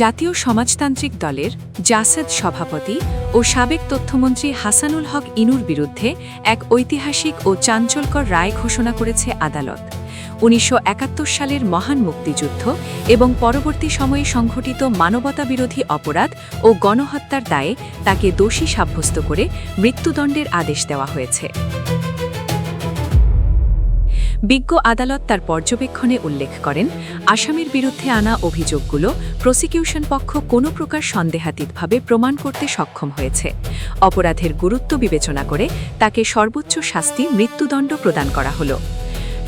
জাতীয় সমাজতান্ত্রিক দলের জাসদ সভাপতি ও সাবেক তথ্যমন্ত্রী হাসানুল হক ইনুর বিরুদ্ধে এক ঐতিহাসিক ও চাঞ্চল্যকর রায় ঘোষণা করেছে আদালত। ১৯৭১ সালের মহান মুক্তিযুদ্ধ এবং পরবর্তী সময়ে সংঘটিত মানবতাবিরোধী অপরাধ ও গণহত্যার দায়ে তাকে দোষী সাব্যস্ত করে মৃত্যুদণ্ডের আদেশ দেওয়া হয়েছে। বিজ্ঞ আদালত তার পর্যবেক্ষণে উল্লেখ করেন, আসামির বিরুদ্ধে আনা অভিযোগগুলো প্রসিকিউশন পক্ষ কোনো প্রকার সন্দেহাতীতভাবে প্রমাণ করতে সক্ষম হয়েছে। অপরাধের গুরুত্ব বিবেচনা করে তাকে সর্বোচ্চ শাস্তি মৃত্যুদণ্ড প্রদান করা হলো।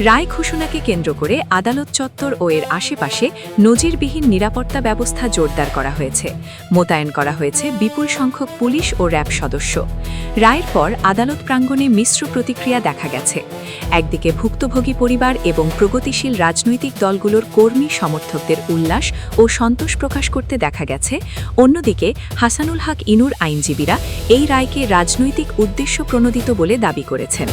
রায় ঘোষণাকে কেন্দ্র করে আদালত চত্বর ও এর আশেপাশে নজিরবিহীন নিরাপত্তা ব্যবস্থা জোরদার করা হয়েছে। মোতায়েন করা হয়েছে বিপুল সংখ্যক পুলিশ ও র্যাব সদস্য। রায়ের পর আদালত প্রাঙ্গণে মিশ্র প্রতিক্রিয়া দেখা গেছে। একদিকে ভুক্তভোগী পরিবার এবং প্রগতিশীল রাজনৈতিক দলগুলোর কর্মী সমর্থকদের উল্লাস ও সন্তোষ প্রকাশ করতে দেখা গেছে, অন্যদিকে হাসানুল হক ইনুর আইনজীবীরা এই রায়কে রাজনৈতিক উদ্দেশ্য প্রণোদিত বলে দাবি করেছেন।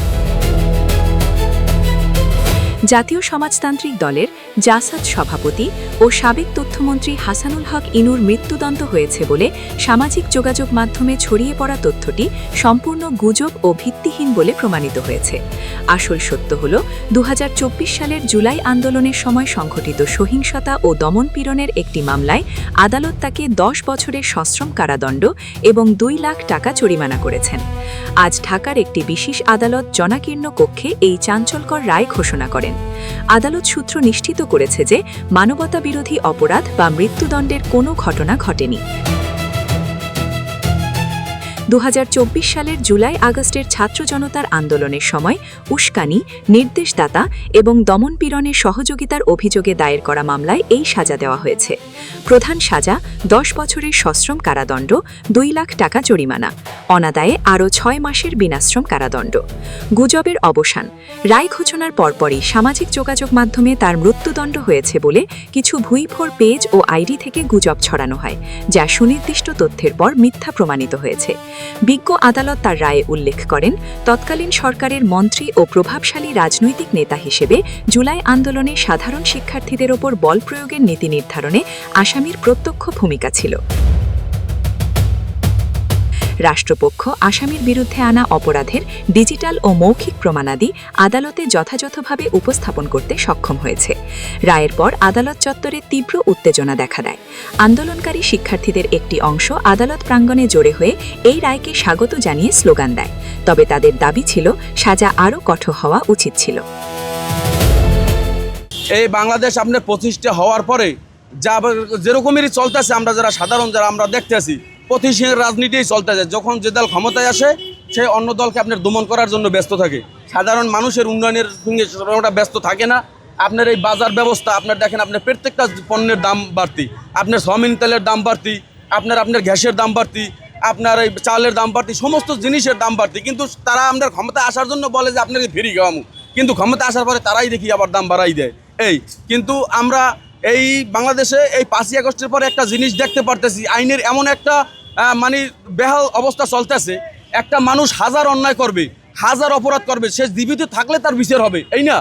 জাতীয় সমাজতান্ত্রিক দলের জাসদ সভাপতি ও সাবেক তথ্যমন্ত্রী হাসানুল হক ইনুর মৃত্যুদণ্ড হয়েছে বলে সামাজিক যোগাযোগ মাধ্যমে ছড়িয়ে পড়া তথ্যটি সম্পূর্ণ গুজব ও ভিত্তিহীন বলে প্রমাণিত হয়েছে। আসল সত্য হল, ২০২৪ সালের জুলাই আন্দোলনের সময় সংঘটিত সহিংসতা ও দমনপীড়নের একটি মামলায় আদালত তাকে ১০ বছরের সশ্রম কারাদণ্ড এবং ২ লাখ টাকা জরিমানা করেছেন। আজ ঢাকার একটি বিশেষ আদালত জনাকীর্ণ কক্ষে এই চাঞ্চল্যকর রায় ঘোষণা করেন। আদালত সূত্র নিশ্চিত করেছে যে মানবতাবিরোধী অপরাধ বা মৃত্যুদণ্ডের কোনো ঘটনা ঘটেনি। ২০২৪ সালের জুলাই আগস্টের ছাত্র জনতার আন্দোলনের সময় উস্কানি, নির্দেশদাতা এবং দমনপীড়নের সহযোগিতার অভিযোগে দায়ের করা মামলায় এই সাজা দেওয়া হয়েছে। প্রধান সাজা ১০ বছরের সশ্রম কারাদণ্ড, ২ লাখ টাকা জরিমানা, অনাদায়ে আরও ৬ মাসের বিনাশ্রম কারাদণ্ড। গুজবের অবসান। রায় ঘোষণার পরপরই সামাজিক যোগাযোগ মাধ্যমে তার মৃত্যুদণ্ড হয়েছে বলে কিছু ভুইফোর পেজ ও আইডি থেকে গুজব ছড়ানো হয়, যা সুনির্দিষ্ট তথ্যের পর মিথ্যা প্রমাণিত হয়েছে। বিজ্ঞ আদালত তার রায়ে উল্লেখ করেন, তৎকালীন সরকারের মন্ত্রী ও প্রভাবশালী রাজনৈতিক নেতা হিসেবে জুলাই আন্দোলনে সাধারণ শিক্ষার্থীদের ওপর বল প্রয়োগের নীতি নির্ধারণে আসামির প্রত্যক্ষ ভূমিকা ছিল। রাষ্ট্রপক্ষ আসামির বিরুদ্ধে আনা অপরাধের ডিজিটাল ও মৌখিক প্রমাণাদি আদালতে যথাযথভাবে উপস্থাপন করতে সক্ষম হয়েছে। রায়ের পর আদালত চত্বরে তীব্র উত্তেজনা দেখা দেয়। আন্দোলনকারী শিক্ষার্থীদের একটি অংশ আদালত প্রাঙ্গণে জড়ো হয়ে এই রায়কে স্বাগত জানিয়ে স্লোগান দেয়। তবে তাদের দাবি ছিল, সাজা আরও কঠোর হওয়া উচিত ছিল। এই বাংলাদেশ আপনার প্রতিষ্ঠা হওয়ার পরে যা যেরকমেরই চলতেছে, আমরা যারা সাধারণ আমরা দেখতেছি প্রতিষ্ঠানের রাজনীতিই চলতেছে। যখন যে দল ক্ষমতায় আসে সে অন্য দলকে আপনার দমন করার জন্য ব্যস্ত থাকে। সাধারণ মানুষের উন্নয়নের সঙ্গে ওটা ব্যস্ত থাকে না। আপনার এই বাজার ব্যবস্থা আপনার দেখেন, আপনার প্রত্যেকটা পণ্যের দাম বাড়তি, আপনার সয়াবিন তেলের দাম বাড়তি, আপনার গ্যাসের দাম বাড়তি, আপনার এই চালের দাম বাড়তি, সমস্ত জিনিসের দাম বাড়তি। কিন্তু তারা আপনার ক্ষমতা আসার জন্য বলে যে আপনাকে ফ্রি খাওয়ামু, কিন্তু ক্ষমতা আসার পরে তারাই দেখি আবার দাম বাড়াই দেয়। কিন্তু আমরা এই বাংলাদেশে এই ৫ই আগস্টের পরে একটা জিনিস দেখতে পারতেছি, আইনের এমন একটা বেহাল অবস্থা চলতেছে। একটা মানুষ হাজার অন্যায় করবে, হাজার অপরাধ করবে, সে জীবিত থাকলে তার বিচার হবে, না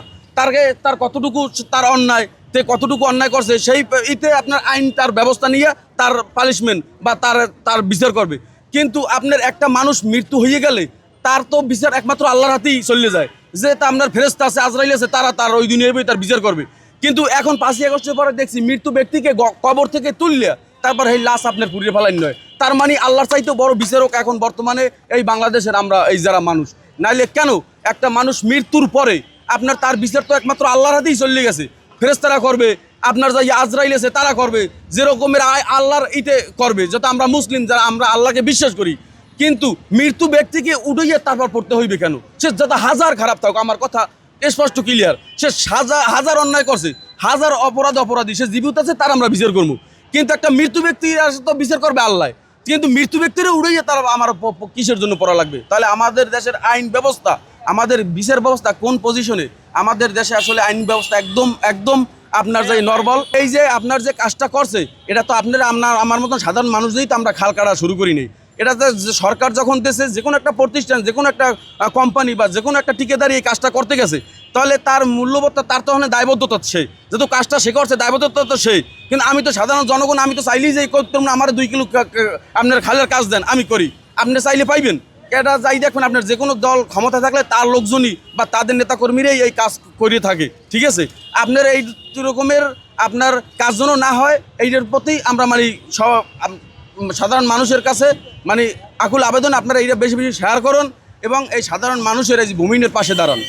তার কতটুকু তার অন্যায়, কতটুকু অন্যায় করছে সেই ইতে আপনার আইন তার ব্যবস্থা নিয়ে তার পানিশমেন্ট বা তার বিচার করবে। কিন্তু আপনার একটা মানুষ মৃত্যু হয়ে গেলে তার তো বিচার একমাত্র আল্লাহর হাতেই চলে যায়, যে তা আপনার ফেরেশতা আছে, আজরাইল আছে, তার ওই দুনিয়ায় তার বিচার করবে। কিন্তু এখন 5ই আগস্টের পরে দেখছি মৃত্যু ব্যক্তিকে কবর থেকে তুললে তারপর এই লাশ আপনার পুড়িয়ে ফেলাই নয়। তার মানে আল্লাহর চাইতে বড় বিচারক এখন বর্তমানে এই বাংলাদেশের আমরা এই যারা মানুষ। নাইলে কেন একটা মানুষ মৃত্যুর পরে আপনার তার বিচার তো একমাত্র আল্লাহর হাতেই চলে গেছে। ফেরেশতারা করবে, আপনার যাই আজরাইল আছে তারা করবে, যেরকমের আল্লাহর ইতে করবে, যাতে আমরা মুসলিম যারা আমরা আল্লাহকে বিশ্বাস করি। কিন্তু মৃত্যু ব্যক্তিকে উঠাইয়ে তারপর পড়তে হইবে কেন? সে যাতে হাজার খারাপ থাকুক, আমার কথা স্পষ্ট ক্লিয়ার, সে হাজার অন্যায় করছে, হাজার অপরাধী, সে জীবিত আছে, তার আমরা বিচার করবো। কিন্তু একটা মৃত্যু ব্যক্তির তো বিচার করবে আল্লাহ, কিন্তু মৃত্যু ব্যক্তিরা উড়াইয়ে তারা আমার কিসের জন্য পড়া লাগবে? তাহলে আমাদের দেশের আইন ব্যবস্থা, আমাদের বিচার ব্যবস্থা কোন পজিশনে? আমাদের দেশে আসলে আইন ব্যবস্থা একদম আপনার যে নর্মাল, এই যে আপনার যে কাজটা করছে, এটা তো আমার মতন সাধারণ মানুষদেরই তো আমরা খাল কাটা শুরু করি নেই। এটাতে সরকার যখন দেশে যে কোনো একটা প্রতিষ্ঠান, যে কোনো একটা কোম্পানি বা যে কোনো একটা ঠিকাদারি এই কাজটা করতে গেছে, তাহলে তার মূল্যবোধটা তার তো ওখানে দায়বদ্ধতা সে, যেহেতু কাজটা সে করছে দায়বদ্ধতা তো সে। কিন্তু আমি তো সাধারণ জনগণ, আমি তো চাইলেই যে করতাম না আমার 2 কিলো আপনার খালের কাজ দেন, আমি করি, আপনি চাইলে পাইবেন। এটা যাই দেখবেন, আপনার যে কোনো দল ক্ষমতা থাকলে তার লোকজনই বা তাদের নেতাকর্মীরাই এই কাজ করে থাকে, ঠিক আছে। আপনার এই রকমের আপনার কাজ যেন না হয়, এইটার প্রতি আমরা মানে সাধারণ মানুষের কাছে মানে আকুল আবেদন, আপনারা এইটা বেশি বেশি শেয়ার করুন এবং এই সাধারণ মানুষের এই ভূমিহীনের পাশে দাঁড়ান।